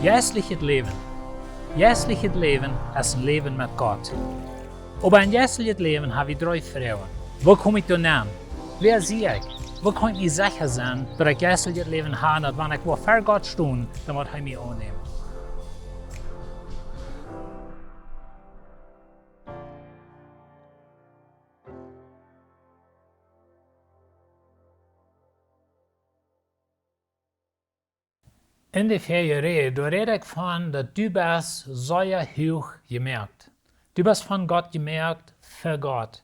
Jeistlichet Läwen. Jeistlichet Läwen ist ein Leben mit Gott. Aber ein jeistlichet Leben habe ich 3 Fragen. Wo komme ich da hin? Wer sehe ich? Wo kann ich sicher sein, dass ich jeistlichet Leben habe, und wenn ich wo vor Gott stehe, dann wird er mich annehmen. In der Rede, da rede ich von, dass du bist sehr hoch gemerkt. Du bist von Gott gemerkt für Gott.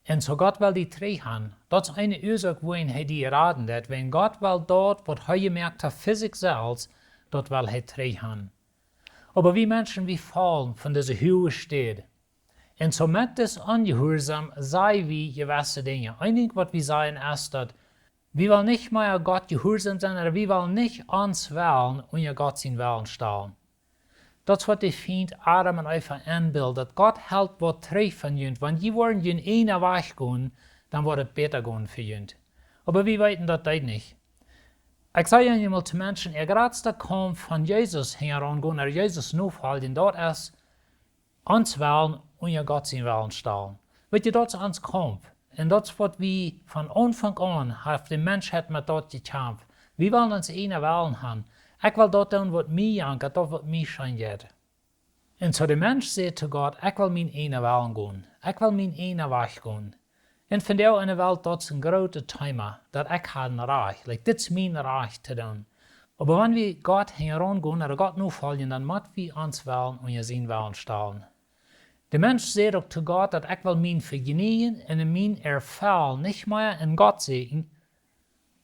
Und so Gott will die 3 haben. Das ist eine Ursache, wohin er die raten hat. Wenn Gott will dort, was er gemerkt hat für sich selbst, dort will er 3 haben. Aber wir Menschen, wir fallen von dieser hohen Stelle. Und so mit das Ungehorsam sei wir gewisse Dinge. Einige, was wir sagen, ist, dass wir wollen nicht mehr Gott gehorsam sein, oder wir wollen nicht uns wählen und ja Gott sein Willen stellen. Das ist was die Feind Adam und Eva einbildet. Gott hält was 3 von jünd. Wenn die wollen in einer Weg gehen, dann wird es besser gehen für jünd. Aber wir wissen das nicht. Ich sage einmal zu Menschen, gerade der Kampf von Jesus herangehen, oder Jesus nachhalten, dort ist uns wählen und ja Gott sein Willen stellen. Wisst ihr, das ist uns Kampf. Und das ist, was wir von Anfang an hat die Menschheit mit dort gekämpft. Wir wollen uns eine Willen haben. Ich will dort tun, was mir angeht, das was mir scheint. Und so der Mensch sagt zu Gott, ich will mein eine Willen gehen. Ich will mein eine Weg gehen. Und von der in der Welt, das ist ein großes Thema, dass ich habe ein Reich. Das ist mein Reich zu tun. Aber wenn wir Gott herangehen oder Gott nachfolgen, dann müssen wir uns Willen und sein Willen stellen. Der Mensch sagt auch zu Gott, dass ich will mein Vergnügen und mein Erfall nicht mehr in Gott sehen,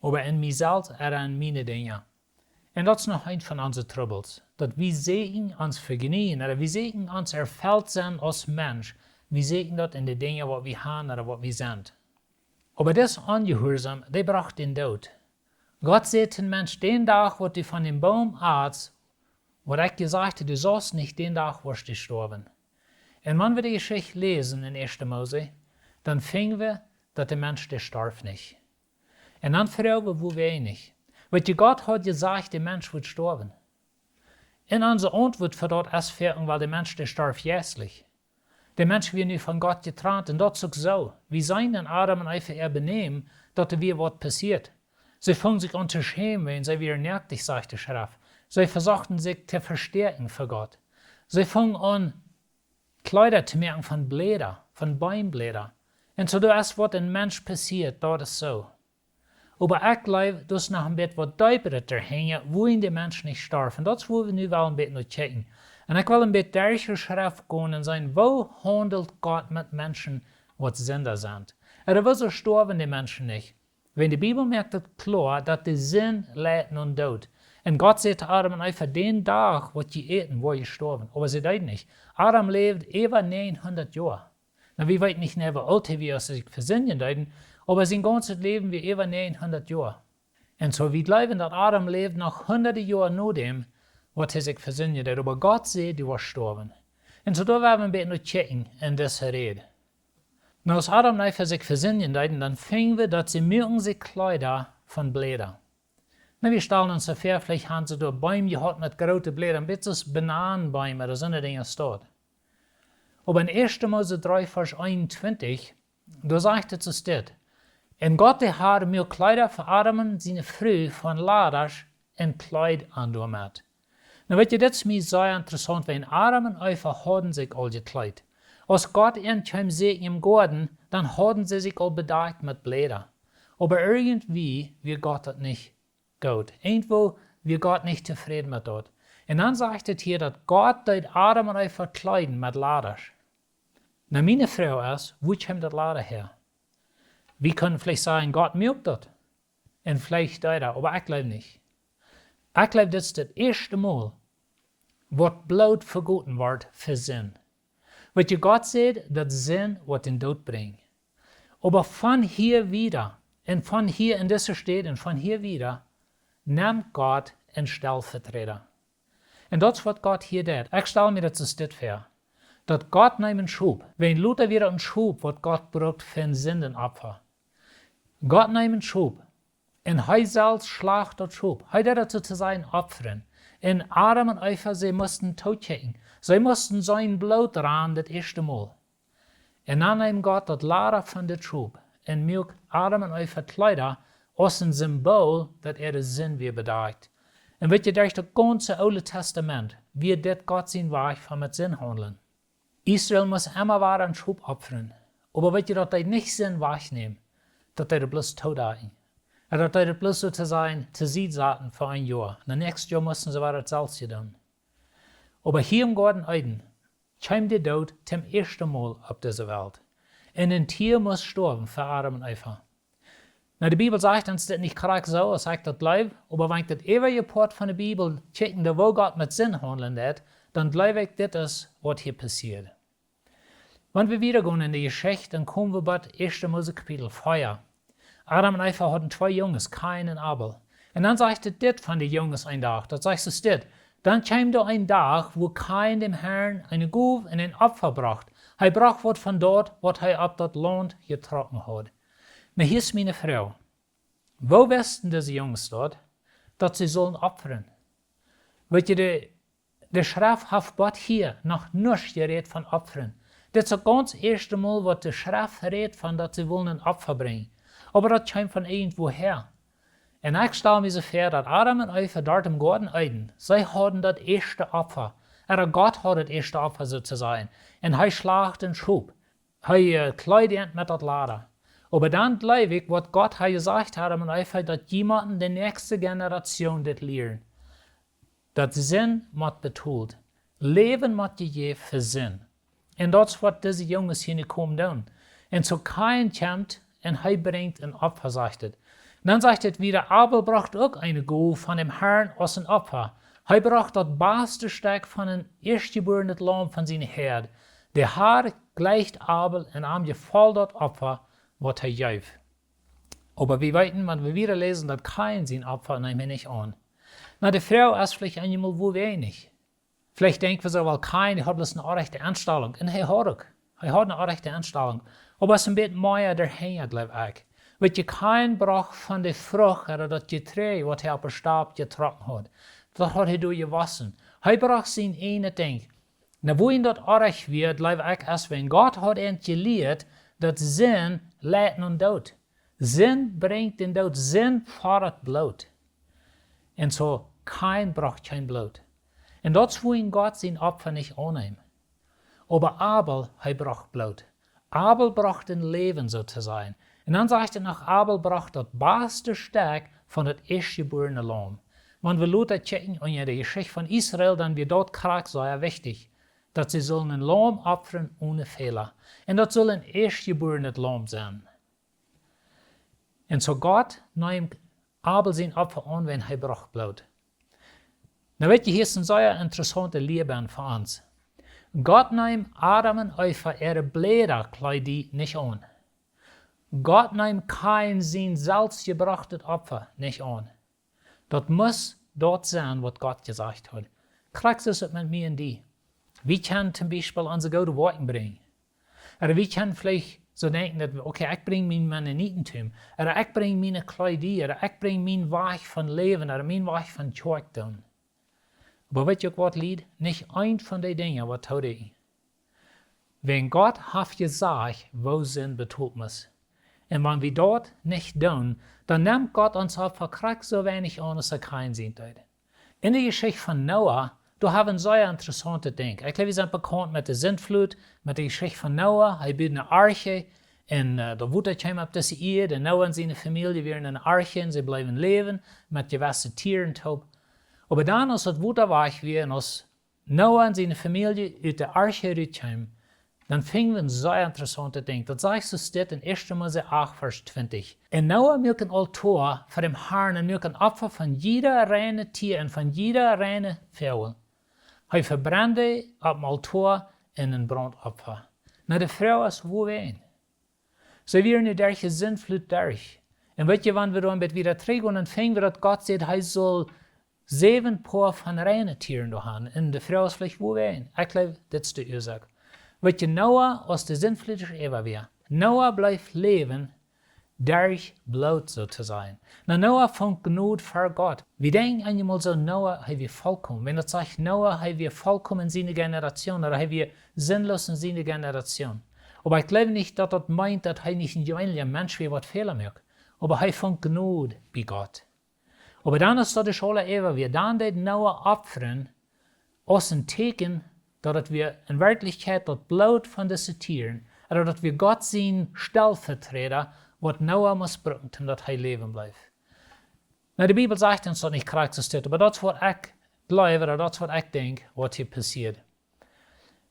aber in mich selbst oder in meine Dinge. Und das ist noch ein von unseren Troubles, dass wir sehen uns Vergnügen oder wir sehen uns erfüllt sein als Mensch. Wir sehen das in den Dingen, was wir haben oder was wir sind. Aber das Ungehorsam, der brachte den Tod. Gott sagt den Mensch, den Tag, wo du von dem Baum aßt, wo ich gesagt habe, du sollst nicht, den Tag wirst du sterben. Und wenn wir die Geschichte lesen in 1. Mose, dann finden wir, dass der Mensch, der starb nicht. Und dann fragen wir, wo wir nicht. Weil Gott hat gesagt, der Mensch wird sterben. In unserer Antwort für das ist fertig, weil der Mensch, der starb jährlich. Der Mensch wird nicht von Gott getrennt, und das ist auch so. Wir seien in Adam und Eva benehmen, dass wir was passiert. Sie fangen sich an zu schämen, wenn sie wieder nervig, sagt die Schrift. Sie versuchten sich zu verstärken für Gott. Sie fangen an, Kleider zu merken von Blätter, von Bäumblätter. Und so das ist, was ein Mensch passiert, das ist so. Aber ich glaube, das ist noch ein bisschen was deutlicher hängen, wohin der Mensch nicht starb. Und das wollen wir nu wel ein bisschen noch checken. Und ich will ein bisschen durch die Schrift gehen und sagen, wo handelt Gott mit Menschen, was Sünder sind? Oder wieso sterben die Menschen nicht? Wenn die Bibel merkt es klar, dass die Sinn leidet nun Tod. Und Gott sagt zu Adam und Eva, den Tag, was die eten, wo ihr sterben. Aber sie deuten nicht. Adam lebt über 900 Jahre. Na, wir wissen nicht, wie alt er wird, als sie sich versinnen deuten, aber sein ganzes Leben wie über 900 Jahre. Und so wir glauben, dass Adam lebt noch hunderte Jahre nach dem, was er sich versinnen deuten. Aber Gott sagt, du wirst sterben. Und so da werden wir ein bisschen noch checken in dieser Rede. Na, als Adam und Eva sich versinnen deuten, dann finden wir, dass sie mögen sich Kleider von Blättern. Na, wir stellen uns so vor, vielleicht haben sie da Bäume gehabt mit großen Blättern, bis es Bananenbäume oder so eine Dinge steht. Aber in 1. Mose 3, Vers 21, da sagt es das. Und Gott der Herr mir Kleider für Adam und seine Frau von Laders und Kleid angezogen. Na, wisst ihr, das ist mir sehr interessant, wenn Adam und Eva hatten sich all gekleidet. Als Gott ihnen sehen im Garten, dann hatten sie sich all bedeckt mit Blättern. Aber irgendwie wird Gott das nicht gut. Irgendwo wird Gott nicht zufrieden mit dort. Und dann sagt es hier, dass Gott Adam und Eva kleiden mit Laders. Na, meine Frage ist, wo kommt das Lader her? Wir können vielleicht sagen, Gott mögt das. Und vielleicht das, aber ich glaube nicht. Ich glaube, das ist das erste Mal, was Blut vergoten wird für Sinn. Weil Gott sagt, dass Sinn wird den Tod bringt. Aber von hier wieder, und von hier in dieser Stadt und von hier wieder, nimmt Gott einen Stellvertreter. Und das ist, was Gott hier tut. Ich stelle mir das vor. Dass Gott nimmt einen Schub. Wenn Luther wieder einen Schub, was Gott braucht für ein Sündenopfer. Gott nimmt einen Schub. Und er selbst schlagt das Schub. Er tut das zu seinen Opfern. En Adam en Eva, sie mussten totchecken. Sie mussten sein Blut ran, das erste Mal. En dan neemt Gott dat Lader van de troep en maakt Adam en Eva Kleider als een symbool dat de zin weer bedaagt. En weet je, durch das ganze Oude Testament wird dit Gott zijn Weg van met zin handelen. Israel muss immer weer een troep opferen. Aber weet je dat hij niet zin wegneemt, dat hij de bloß todagen. En dat hij de bloß so te zijn, te zien zaten voor een jaar. En nächstes Jahr mussten sie weer hetzelfde doen. Aber hier im Garten Eden kwam de dood zum ersten Mal op deze Welt. En een Tier muss sterben für Adam und Eva. Nou, de Bibel sagt uns das nicht korrekt so, es sagt das bleibt, aber wenn ich das ewige Part von der Bibel checken, da wo Gott mit Sinn handeln hat, dann glaube ich, das ist, was hier passiert. Wenn wir wieder gehen in die Geschichte, dann kommen wir bei 1. Mose Kapitel 4. Adam und Eva hatten 2 Jungs, Kain und Abel. Und dann sagt er das von den Jungs ein Tag, das sagt es das. Dann kam da ein Tag, wo Kain dem Herrn eine Gabe und ein Opfer bracht. Er bracht was von dort, was er ab das Land getrocken hat. Maar hier ist meine Frau. Wo wussten diese Jungs dort, dass sie sollen opfern? Weet je, de Schrift hat Gott hier noch nichts geredet von Opfern. Das ist das ganz erste Mal, was die Schrift redet von, dass sie wollen ein Opfer bringen. Aber das kommt von irgendwoher. Und ich stelle mir so vor, dass Adam und Eva dort im Garten Eden, sie hatten das erste Opfer. Oder Gott hat das erste Opfer sozusagen. Und er schlagt den Schub. Er kleidet mit das Lader. Aber dann glaube ich, was Gott hat gesagt hat, und Eva, dass jemand die nächste Generation das lernt. Das Sinn wird betont. Leben wird gegeben für Sinn. Und das ist, was diese Jungs hier nicht kommen tun. Und so Kain kommt und er bringt ein Opfer, sagt es. Dann sagt es wieder, Abel bracht auch eine Gabe von dem Herrn als ein Opfer. Er bracht das beste Stück von einem erstgeborenen Lamm von seinem Herd. Der Herr gleicht Abel und ihm gefällt das Opfer, was er gab. Aber wir wissen, wenn wir wieder lesen, dass Kain sein Opfer nimmt nicht an. Na, die Frau ist vielleicht einmal wo wenig. Vielleicht denken wir so, weil Kain hat bloß eine rechte Anstellung. Und er hat auch. Er hat eine rechte Anstellung. Aber es ist ein bisschen mehr dahin, glaube ich. Weil Kain braucht von der Frucht, oder das Getreide, was er auf dem Stab getrocknet hat. Das hat er durchgewaschen. Er braucht sein eine Ding. Na, wo ihn das recht wird, glaube ich, ist, wenn Gott hat ihn gelehrt, dass Sinn leidt und Tod. Sinn bringt den Tod. Sinn fordert Blut. Und so, Kain braucht kein Blut. Und das ist, wo ihn Gott sein Opfer nicht annimmt. Aber Abel, er braucht Blut. Abel braucht ein Leben sozusagen. Und dann sagt er noch, Abel braucht das beste Stück von das erstgeborene Lamm. Wenn wir Luther checken und ja die Geschichte von Israel, dann wird dort krank sehr wichtig, dass sie sollen ein Lamm opfern ohne Fehler. Und das soll ein erstgeborenes Lamm sein. Und so Gott nimmt Abel sein Opfer an, wenn er braucht Blut. Na, weet je, hier ist ein sehr interessanter Leben für uns. Gott nimmt Adam und Eva ihre Bläderkleidung nicht an. Gott nimmt kein sein selbstgebrachtes Opfer nicht an. Das muss dort sein, was Gott gesagt hat. Kriegst du es mit mir und die? Wir können zum Beispiel unsere gute Worte bringen. Oder wir können vielleicht so denken, dass wir, okay, ich bringe mein Mennonitentum. Oder ich bringe meine Kleidung. Oder ich bringe mein Weg von Leben. Oder mein Weg von Kirche. Aber weet je ook wat lied? Nicht ein von den Dingen, was tut ich. Wenn Gott hat gesagt, wo Sinn betont muss. Und wenn wir dort nicht tun, dann nimmt Gott uns auf Krieg so wenig an, als er kein Sinn tut. In der Geschichte von Noah, da haben wir sehr interessante Dinge. Ich glaube, wir sind bekannt mit der Sintflut, mit der Geschichte von Noah. Er baut eine Arche, und der Wutter kam auf diese Erde, und Noah und seine Familie waren in einer Arche, und sie bleiben leben, mit gewissen Tieren. Aber dann, als het Wutter weg war, und als Noah und seine Familie aus der Arche rauskamen, dann fingen wir ein sehr interessantes Ding. Das sagt es steht in 1. Mose 8, Vers 20. Und Noah macht ein Altar für den Herrn und macht ein Opfer von jeder reine Tier und von jeder reine Vogel. Er verbrannte auf dem Altar in ein Brandopfer. Na, die Frau ist wo wen. So wir in der Sintflut durch. Und weet je, wenn wir dann wieder zurückgehen, dann fingen wir, dass Gott sagt, er soll 7 Paar von reinen Tieren da haben. Und die Frau ist vielleicht wo wen. Ich glaube, das ist die Ursache. Weet je, Noah, als de Sintflut Eva war, Noah blijft leven durch Blut so zu sein. Na, Noah fand Gnade für Gott. Wir denken einmal so, Noah, hey, wir vollkommen. Wenn er sagt, Noah, hey, wir vollkommen in seine Generation, oder hey, wir sinnlos in seine Generation. Aber ich glaube nicht, dass das meint, dass er nicht ein Mensch wie was Fehler macht. Aber er fand Gnade bei Gott. Aber dann ist das alle ewig. Wir dann den Noah opfern, als ein Teken, dass wir in Wirklichkeit das Blut von diesen Tieren, oder dass wir Gott sehen, Stellvertreter, was Noah muss bringen, damit er leben bleibt. Na, die Bibel sagt uns das nicht charakteristisch, aber das, was ich glaube, oder das, was ich denke, was hier passiert.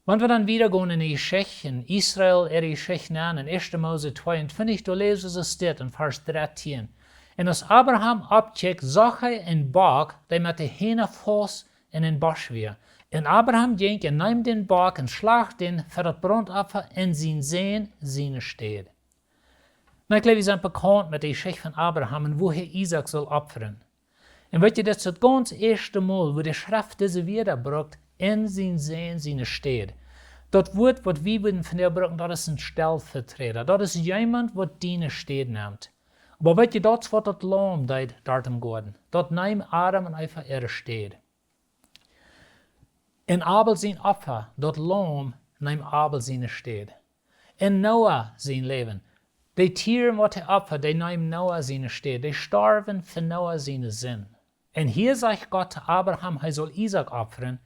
Wenn wir dann wieder gehen in die Geschichte, in Israel, die Geschichte an, in 1. Mose 22, da lesen wir es steht in Vers 13. Und als Abraham abcheckt, zag hij een bak, die met de ene Fuß in een Bosch weer. En Abraham ging en nam den bak en slag den voor het brandoffer in zijn steed. Nou, ik glaube, we zijn bekend met de Geschichte van Abraham en hoe hij Isaac zal opferen. En weet je, dat is het ganz eerste Mal, wo de Schrift deze wiederbrucht, in zijn steed. Dat woord wat we willen van der brugen, dat is een stellvertreter. Dat is iemand wat die steed neemt. Maar weet je, dat is wat het lam deed daar te worden. Dat neemt Adam en Eva er steed. En Abel zijn offer, dat lam neemt Abel zijn steed. En Noah zijn leven. Die tieren wat hij opfert, die neemt Noah zijn steed. Die starven voor Noah zijn zin. En hier zegt God te Abraham, hij zal Isaac opferen.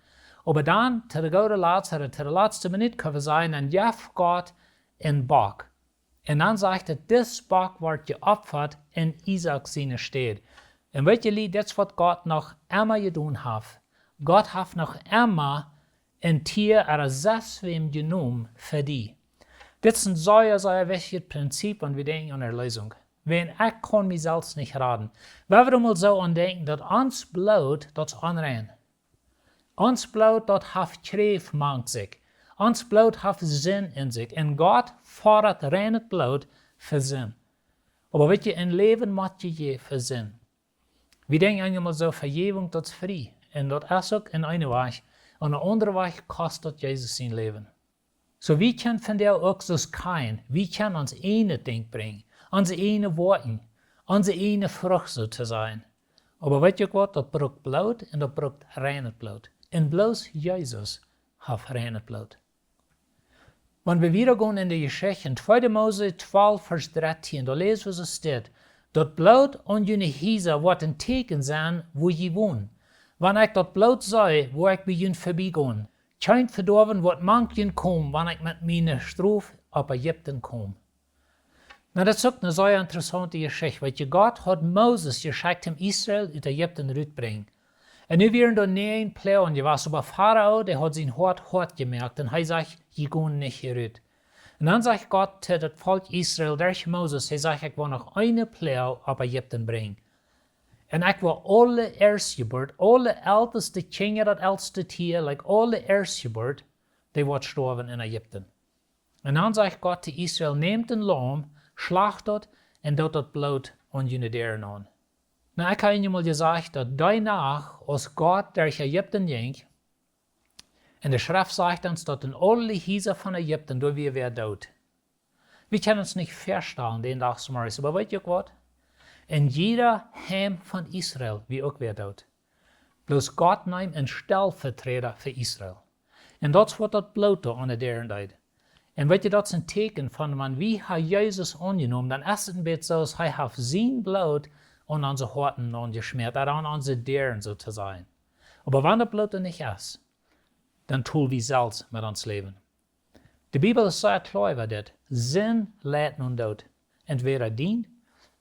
Aber dann, zu der letzten Minute, können wir sagen, dann jaf Gott in Bak. Und dann sagt er, das Bak wird geopfert in Isaac seine steed. Und weet je, das ist, was Gott noch immer getan hat. Gott hat noch immer ein Tier oder Seswem genommen für die. Das ist ein sehr wichtiges Prinzip, und wir denken an der Lösung. Wenn ich kann mich selbst nicht raten. Wenn wir mal so an denken, dass uns Blut, das ist unrein. Ons Blut, dat heeft kreef mangt zich. Ons Blut heeft zin in zich. En God fordert rein het Blut voor zin. Aber weet je, in leven moet je voor zin. We denken einmal so, Vergebung, dat is vrij. En dat is ook in een weg. En een andere weg kost dat Jezus zijn leven. So wie können von der auch so kein, wie können uns eine Ding bringen, unsere eine Worten, unsere eine Frucht so zu sein. Aber weet je wat, dat braucht Blut en dat braucht rein Blut. En bloß Jesus hat rein Blut. Wenn wir wieder gehen in die Geschichte, in 2. Mose 12, Vers 13, da lesen wir, es steht, dat Blut und jene Hiese wird ein Teken sein, wo je wohnen. Wenn ich dat Blut sei, wo ich bei ihnen vorbeigehen, kein verdorben wird manchen kommen, wenn ich mit meiner Strophe auf Ägypten komme. Na, das ist auch eine sehr interessante Geschichte, weil Gott hat Moses geschickt, Israel aus Ägypten rauszubringen. Und nu wären da neun Plagen gewesen, aber Pharao, der hat sein hart gemerkt, und er sagt, je gehen nicht hier raus. Und dann sagt Gott zu das Volk Israel, durch Moses, er sagt, ich will noch eine Plage auf Ägypten bringen. Und ich will alle Erstgeburt, alle älteste Kinder, das älteste Tier, like alle Erstgeburt, die wird sterben in Ägypten. Und dann sagt Gott zu Israel, nehmt den Lamm, schlacht das, und dort das Blut an jene Deren an. Na, ich habe Ihnen mal gesagt, dass danach, als Gott durch Ägypten ging, und die Schrift sagt uns, dass in alle Hiese von Ägypten, da wir tot. Wir können uns nicht feststellen, den Tag zum Morgen, aber weißt du was? In jeder Heim von Israel, wie auch wir tot. Bloß Gott nimmt einen Stellvertreter für Israel. Und das wird das Blut da an der deren Zeit. Und weißt du, das ist ein Teken von, wenn wir Jesus angenommen, dann ist es ein bisschen so, dass er sein Blut und unsere Horten angeschmiert, oder an unsere Deren so zu sein. Aber wenn das Blut nicht ist, dann tun wir selbst mit uns Leben. Die Bibel ist sehr klar über das. Sinn lädt nun dort. Entweder dient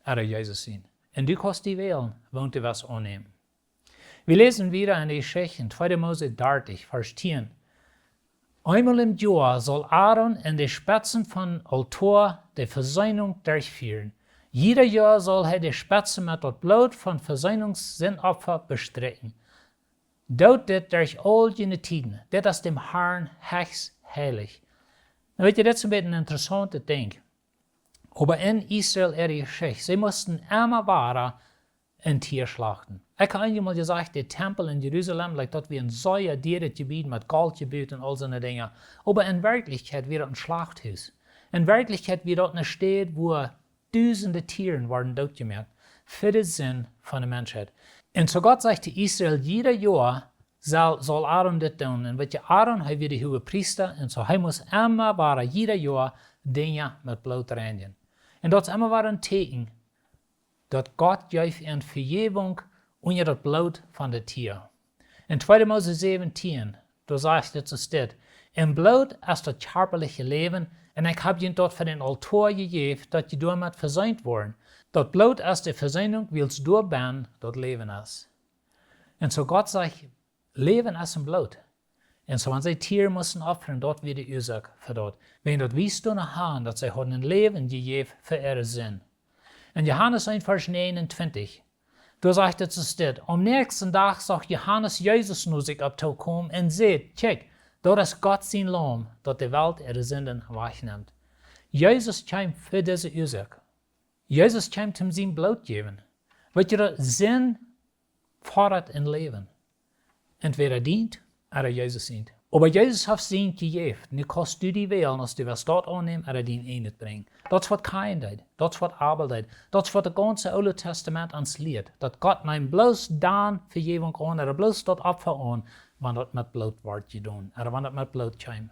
oder Jesus sein. Und du kannst die wählen, wenn du was annehmen. Wir lesen wieder in die Geschichte in 2. Mose 30, Vers 10. Einmal im Jahr soll Aaron in die Spitzen von Altar die Versöhnung durchführen. Jeder Jahr soll er die Spitze mit dem Blut von Versöhnungssinnopfer bestreiten. Dort dit durch all jene Tiden. Das ist dem Herrn höchst heilig. Na, weet je, das ist ein bisschen ein interessantes Ding. Aber in Israel die Geschichte, sie mussten immer ein Tier schlachten. Ich habe einmal gesagt, der Tempel in Jerusalem, like dort wie ein sehr dieres Gebiet mit Gold gebaut und all so eine Dinge. Aber in Wirklichkeit wird ein Schlachthaus. In Wirklichkeit wird dort eine Stadt, wo Duizenden Tieren worden doodgemaakt für den Sinn von der Menschheit. Und so Gott sagt zu Israel, jeder Jahr soll Aaron das tun. Und weet Aaron, hij wird de hoge priester. En so hij muss immer waar jeder Jahr Dinge mit Blut reinigen. Und dat is immer waar een teken dat Gott geeft een vergeving onder das Blut von der Tier. In 2. Mose 17, da sagt het so steht, im Blut ist das körperliche Leben, und ich habe ihn dort für den Altar gegeben, dass je damit versöhnt worden. Das Blut ist die Versöhnung, weil es durch Ben das Leben ist. Und so Gott sagt, Leben ist im Blut. Und so wenn sie Tiere müssen opfern, dort wird die Ursache für dort. Wenn dort wie du noch haben, dass sie ein Leben gegeben für ihre Sinn. In Johannes 1, Vers 29, da sagt es so steht, am nächsten Tag sagt Johannes Jesus nur sich abzukommen und seht, check, dort ist Gott sein Lamm, dat die Welt ihre Sünden wegnimmt. Jesus kam für diese Ursache. Jesus kam zum sein Blut geben. Weet je, Sinn fordert in Leben. Entweder dient, oder Jesus dient. Aber Jesus hat sein gegeben. Nu kannst du die wählen, als du was dort annehmen, oder den nicht bringen. Dat is wat Kain deed. Dat is wat Abel deed. Dat is wat het ganze Oude Testament ons leert. Dat God neemt bloos dan vergeving aan, oder bloos dat Opfer aan, wanneer dat met bloed wordt gedaan, oder wanneer dat met bloed kwam.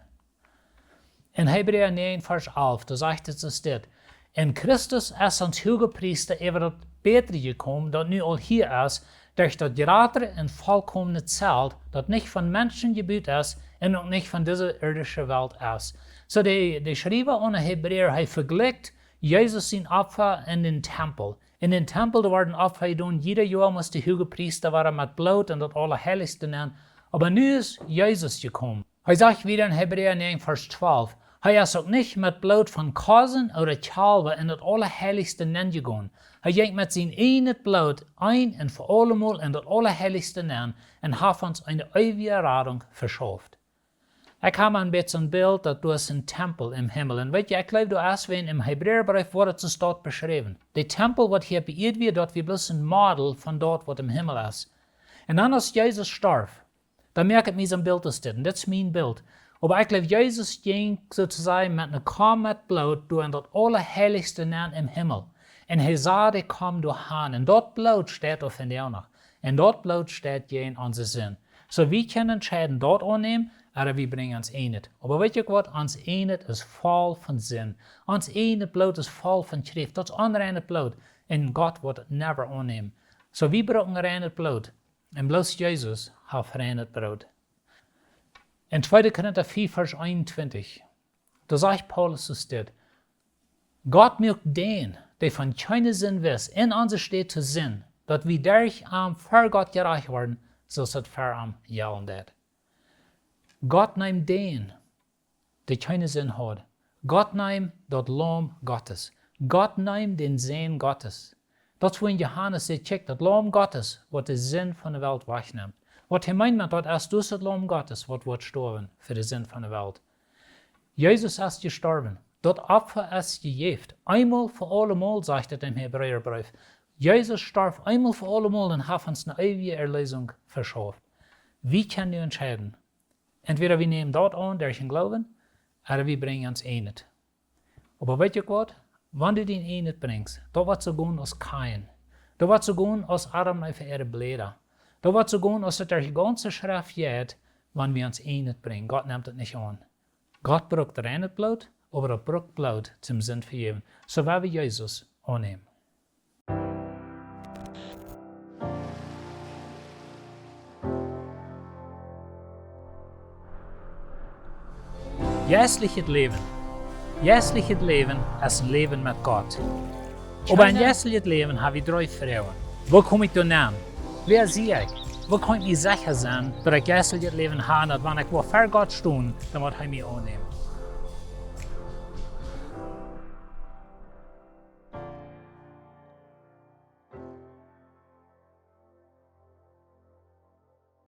In Hebräer 9, Vers 11, da sagt het so steht, in Christus ist ons hoge priester over dat betere gekommen, dat nu al hier ist, durch das gratere und vollkommene Zelt, das nicht von Menschen gebaut ist und auch nicht von dieser irdischen Welt ist. So die Schreiber an Hebräer hat vergleicht Jesus sein Opfer in den Tempel. In den Tempel da werden Opfer getan, jeder Jahr muss der hoge Priester waren mit Blut und das Allerheiligste nennen. Aber nu ist Jesus gekommen. Er sagt wieder in Hebräer 9, Vers 12, er ist auch nicht mit Blut von Kasen oder Kalben in das Allerheiligste nennen gegangen. Er ging mit sein eigenes Blut ein und für allemal in das Allerheiligste nennen und hat uns eine ewige Rettung verschafft. Ich habe ein bisschen ein Bild, dass du hast ein Tempel im Himmel. Und weet je, ich glaube, du hast wen im Hebräerbrief wurde es dort beschrieben. Der Tempel, was hier beirrt wird, dort wie bloß ein Model von dort, was im Himmel ist. Und dann, als Jesus starb, da merkt ich mir so ein Bild ist das. Und das ist mein Bild. Aber ich glaube, Jesus ging sozusagen mit einer Kam mit Blut durch das Allerheiligste nennen im Himmel. Und er sah, der kam durch Han. Und dort Blut steht auf in der noch. Und dort Blut steht in unser Sinn. So wir können entscheiden, dort annehmen, oder wir bringen uns nicht. Aber weet je wat? Ons eenheid ist voll von Sinn. Ons eenheid Blut ist voll von Schrift. Das ist unreine Blut. Und Gott wird es never annehmen. So wir brauchen reines Blut. Und bloß Jesus hat reines Blut. In 2. Korinther 4, Vers 21, da sagt Paulus so steht, Gott mögt den, der von keinem Sinn weiß, in uns steht zu Sinn, dass wir durch für Gott gerecht werden, so ist es für jelen det. Gott nimmt den, der keinen Sinn hat. Gott nimmt das Lamm Gottes. Gott nimmt den Sinn Gottes. Das ist, wenn Johannes sagt, check, das Lamm Gottes, was den Sinn von der Welt wegnimmt. Was er meint, dat ist dus het Lamm Gottes, wat wordt sterven für den Sinn von der Welt. Jesus ist gestorben. Dat Opfer ist gegeben. Einmal für allemal, sagt es im Hebräerbrief. Jesus starb einmal für allemal und hat uns eine ewige Erlösung verschafft. Wie können wir entscheiden? Entweder wir nehmen dort an, durch den Glauben, oder wir bringen uns nicht. Aber weet je wat? Wenn du den nicht bringst, da wird so gehen als Kain. Da wird so gehen als Adam auf ihre Blätter. Da wird so gehen, als es der ganze Schrift geht, wenn wir uns nicht bringen. Gott nimmt es nicht an. Gott braucht reines Blut, aber er braucht Blut zum Sinn vergeben. So werden wir Jesus annehmen. Jeistlichet Läwen. Jeistlichet Läwen ist ein Leben mit Gott. Aber in Jeistlichet Läwen habe ich 3 Frauen. Wo komme ich da nehmen? Wer sehe ich? Wo kann ich sicher sein, dass ich Jeistlichet Leben habe, dass wenn ich vor Gott stehe, dann wird er mich annehmen?